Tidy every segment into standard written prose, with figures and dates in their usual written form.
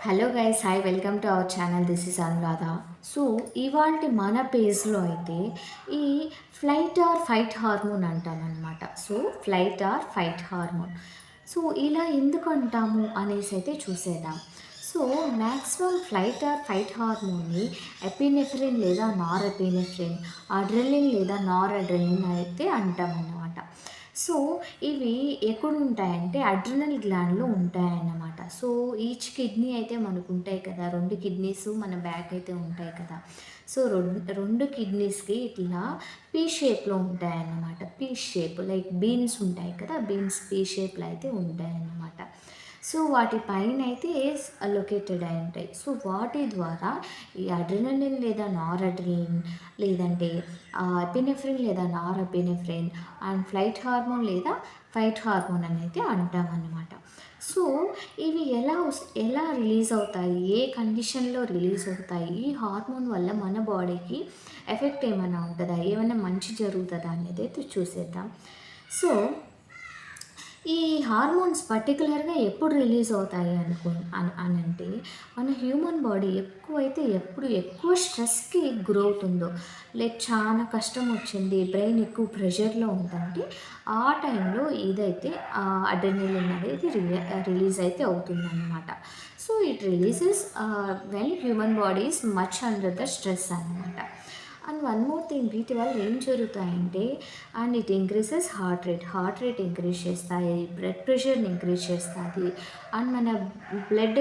Hello guys, hi, welcome to our channel. This is Anuradha. So ఇవాళ మన పేజ్లో అయితే ఈ ఫ్లైట్ ఆర్ ఫైట్ హార్మోన్ అంటామన్నమాట. So flight or fight hormone. So ఇలా ఎందుకు అంటాము అనేసి అయితే చూసేద్దాం. So maximum flight or fight హార్మోన్ని ఎపినెఫ్రిన్ లేదా నార్ ఎపినెఫ్రిన్, అడ్రెలిన్ లేదా నార్ అడ్రెలిన్ అయితే అంటామన్నమాట. సో ఇవి ఎక్కడ ఉంటాయంటే అడ్రినల్ గ్లాండ్లో ఉంటాయన్నమాట. సో ఈచ్ కిడ్నీ అయితే మనకు ఉంటాయి కదా, రెండు కిడ్నీస్ మన బ్యాక్ అయితే ఉంటాయి కదా. సో రెండు కిడ్నీస్కి ఇట్లా పీ షేప్లో ఉంటాయన్నమాట. పీ షేప్ లైక్ బీన్స్ ఉంటాయి కదా, బీన్స్ పీ షేప్లో అయితే ఉంటాయన్నమాట. సో వాటి పైన అయితే లొకేటెడ్ అయి ఉంటాయి. సో వాటి ద్వారా ఈ అడ్రినలిన్ లేదా నార్ అడ్రిలిన్, లేదంటే ఎపినెఫ్రిన్ లేదా నార్ ఎపినెఫ్రిన్ అండ్ ఫ్లైట్ హార్మోన్ లేదా ఫైట్ హార్మోన్ అనేది అంటామన్నమాట. సో ఇవి ఎలా రిలీజ్ అవుతాయి, ఏ కండిషన్లో రిలీజ్ అవుతాయి, ఈ హార్మోన్ వల్ల మన బాడీకి ఎఫెక్ట్ ఏమైనా ఉంటుందా, ఏమైనా మంచి జరుగుతుందా అనేది అయితే చూసేద్దాం. సో ఈ హార్మోన్స్ పర్టికులర్గా ఎప్పుడు రిలీజ్ అవుతాయి అంటే మన హ్యూమన్ బాడీ ఎప్పుడు ఎక్కువ స్ట్రెస్కి గురవుతుందో, లైక్ చాలా కష్టం వచ్చింది, బ్రెయిన్ ఎక్కువ ప్రెషర్లో ఉందంటే ఆ టైంలో ఇదైతే అడ్రెనలిన్ అనేది రిలీజ్ అయితే అవుతుందన్నమాట. So it releases when human body is much under the stress అన్నమాట. అండ్ వన్ మోర్ థింగ్, వీటి వల్ల ఏం జరుగుతాయంటే and it increases heart rate increase చేస్తాయి, బ్లడ్ ప్రెషర్ని ఇంక్రీజ్ చేస్తుంది. అండ్ మన బ్లడ్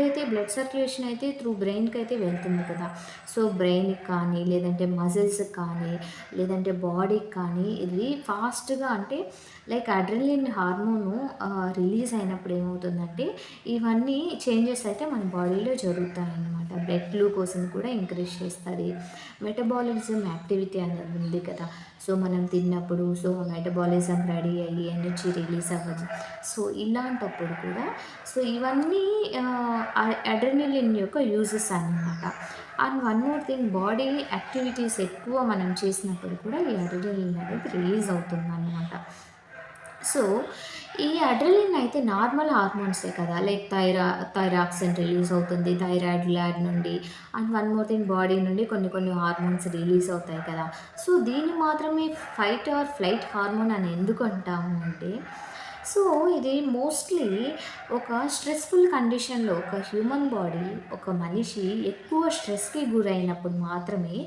సర్క్యులేషన్ అయితే త్రూ బ్రెయిన్కి అయితే వెళ్తుంది కదా. సో బ్రెయిన్కి కానీ, లేదంటే మజిల్స్కి కానీ, లేదంటే బాడీకి కానీ ఇది ఫాస్ట్గా అంటే లైక్ అడ్రినలిన్ హార్మోను రిలీజ్ అయినప్పుడు ఏమవుతుందంటే ఇవన్నీ చేంజెస్ అయితే మన బాడీలో జరుగుతాయి అన్నమాట. బ్లడ్ గ్లూకోజ్ని కూడా ఇంక్రీజ్ చేస్తుంది. మెటబాలిజం యాక్టివిటీ అనేది ఉంది కదా. సో మనం తిన్నప్పుడు సో మెటబాలిజం రెడీ అయ్యి ఎనర్జీ రిలీజ్ అవ్వడం. సో ఇలాంటప్పుడు కూడా సో ఇవన్నీ అడ్రినలిన్ యొక్క యూజెస్ అన్నమాట. And one more thing, body activities ఎక్కువ మనం చేసినప్పుడు కూడా ఈ అడ్రినలిన్ అనేది రిలీజ్ అవుతుంది అన్నమాట. సో ఈ అడ్రినలిన్ అయితే నార్మల్ హార్మోన్సే కదా, లైక్ థైరాక్సిన్ రిలీజ్ అవుతుంది థైరాయిడ్ గ్లాండ్ నుండి. And one more thing, body నుండి కొన్ని హార్మోన్స్ రిలీజ్ అవుతాయి కదా. సో దీన్ని మాత్రమే ఫైట్ ఆర్ ఫ్లైట్ హార్మోన్ అని ఎందుకు అంటాము అంటే, సో ఇది మోస్ట్లీ ఒక స్ట్రెస్ఫుల్ కండిషన్లో ఒక హ్యూమన్ బాడీ, ఒక మనిషి ఎక్కువ స్ట్రెస్కి గురైనప్పుడు మాత్రమే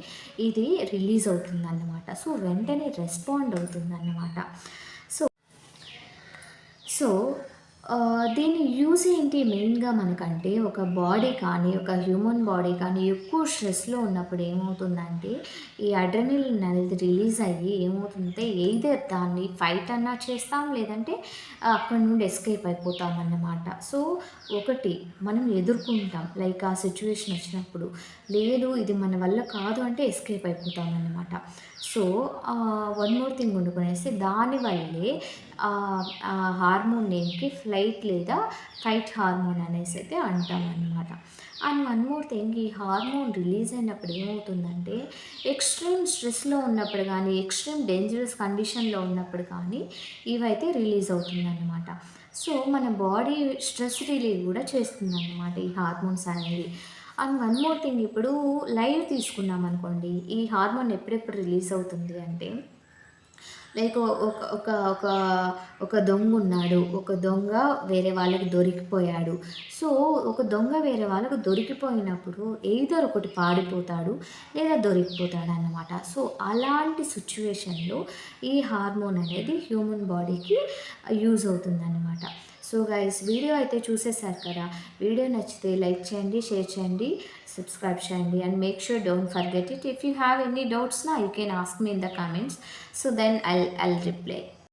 ఇది రిలీజ్ అవుతుందన్నమాట. సో వెంటనే రెస్పాండ్ అవుతుందన్నమాట. సో దీని యూజ్ ఏంటి మెయిన్‌గా మనకంటే, ఒక బాడీ కానీ, ఒక హ్యూమన్ బాడీ కానీ ఎక్కువ స్ట్రెస్‌లో ఉన్నప్పుడు ఏమవుతుందంటే, ఈ అడ్రినలిన్ అనేది రిలీజ్ అయ్యి ఏమవుతుందంటే ఎయిదర్ దాన్ని ఫైట్ అన్నా చేస్తాం, లేదంటే అక్కడి నుండి ఎస్కేప్ అయిపోతామన్నమాట. సో ఒకటి మనం ఎదుర్కుంటాం, లైక్ ఆ సిట్యుయేషన్ వచ్చినప్పుడు. లేదు ఇది మన వల్ల కాదు అంటే ఎస్కేప్ అయిపోతామన్నమాట. సో వన్ మోర్ థింగ్ ఉండుకొనేసి దానివల్లే హార్మోన్ నేమ్‌కి ఫ్లైట్ లేదా ఫైట్ హార్మోన్ అనేసి అయితే అంటామన్నమాట. అండ్ వన్ మోర్ థింగ్, ఈ హార్మోన్ రిలీజ్ అయినప్పుడు ఏమవుతుందంటే ఎక్స్‌ట్రీమ్ స్ట్రెస్‌లో ఉన్నప్పుడు కానీ, ఎక్స్‌ట్రీమ్ డేంజరస్ కండిషన్‌లో ఉన్నప్పుడు కానీ ఇవైతే రిలీజ్ అవుతుందన్నమాట. సో మన బాడీ స్ట్రెస్ రిలీవ్ కూడా చేస్తుందన్నమాట ఈ హార్మోన్స్ అనేవి. అండ్ వన్ మోర్ థింగ్, ఇప్పుడు లైవ్ తీసుకున్నామనుకోండి, ఈ హార్మోన్ ఎప్పుడెప్పుడు రిలీజ్ అవుతుంది అంటే, లైక్ ఒక ఒక ఒక ఒక దొంగున్నాడు. ఒక దొంగ వేరే వాళ్ళకి దొరికిపోయాడు. సో, ఒక దొంగ వేరే వాళ్ళకి దొరికిపోయినప్పుడు ఎయిదర్ ఒకటి పారిపోతాడు, లేదా దొరికిపోతాడన్నమాట. సో, అలాంటి సిట్యుయేషన్‌లో ఈ హార్మోన్ అనేది హ్యూమన్ బాడీకి యూజ్ అవుతుందన్నమాట. సో గైస్, వీడియో అయితే చూసేశారు కదా. వీడియో నచ్చితే లైక్ చేయండి, షేర్ చేయండి, సబ్స్క్రైబ్ చేయండి. And make sure don't forget it. If you have any doubts నా you can ask me in the comments. So then I'll reply.